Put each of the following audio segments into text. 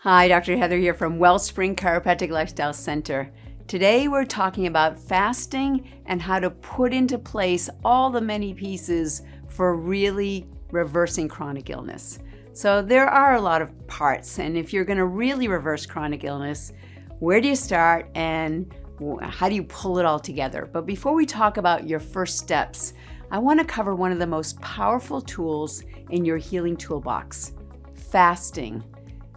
Hi, Dr. Heather here from Wellspring Chiropractic Lifestyle Center. Today we're talking about fasting and how to put into place all the many pieces for really reversing chronic illness. So there are a lot of parts, and if you're going to really reverse chronic illness, where do you start and how do you pull it all together? But before we talk about your first steps, I want to cover one of the most powerful tools in your healing toolbox: fasting.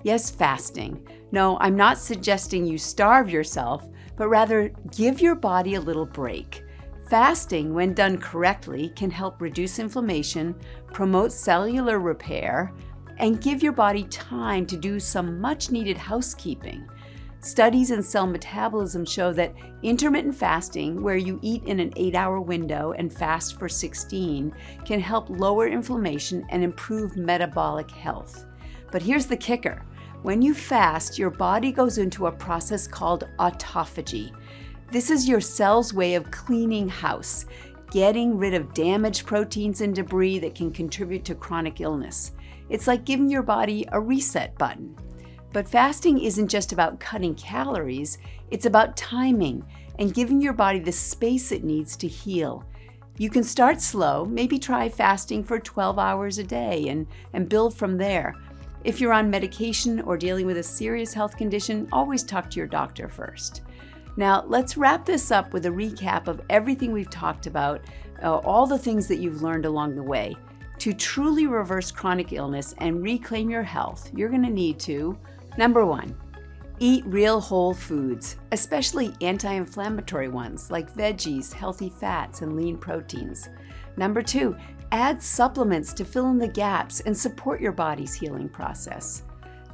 Yes, fasting. No, I'm not suggesting you starve yourself, but rather give your body a little break. Fasting, when done correctly, can help reduce inflammation, promote cellular repair, and give your body time to do some much-needed housekeeping. Studies in cell metabolism show that intermittent fasting, where you eat in an 8-hour window and fast for 16, can help lower inflammation and improve metabolic health. But here's the kicker. When you fast, your body goes into a process called autophagy. This is your cell's way of cleaning house, getting rid of damaged proteins and debris that can contribute to chronic illness. It's like giving your body a reset button. But fasting isn't just about cutting calories, it's about timing and giving your body the space it needs to heal. You can start slow, maybe try fasting for 12 hours a day and build from there. If you're on medication or dealing with a serious health condition, always talk to your doctor first. Now, let's wrap this up with a recap of everything we've talked about, all the things that you've learned along the way. To truly reverse chronic illness and reclaim your health, you're going to need to, number 1, eat real whole foods, especially anti-inflammatory ones like veggies, healthy fats, and lean proteins. Number 2, add supplements to fill in the gaps and support your body's healing process.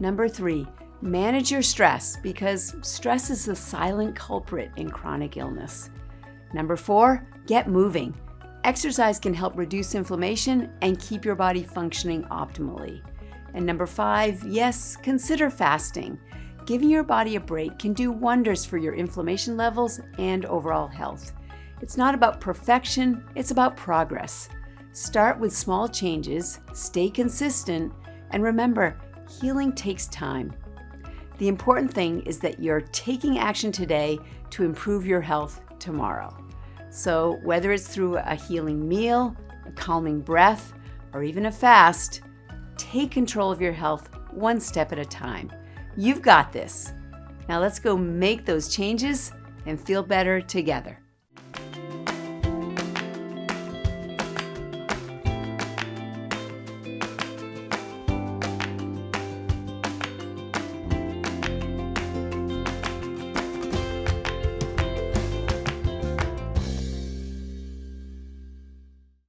Number 3, manage your stress, because stress is the silent culprit in chronic illness. Number 4, get moving. Exercise can help reduce inflammation and keep your body functioning optimally. And number 5, yes, consider fasting. Giving your body a break can do wonders for your inflammation levels and overall health. It's not about perfection, it's about progress. Start with small changes, stay consistent, and remember, healing takes time. The important thing is that you're taking action today to improve your health tomorrow. So whether it's through a healing meal, a calming breath, or even a fast, take control of your health one step at a time. You've got this. Now let's go make those changes and feel better together.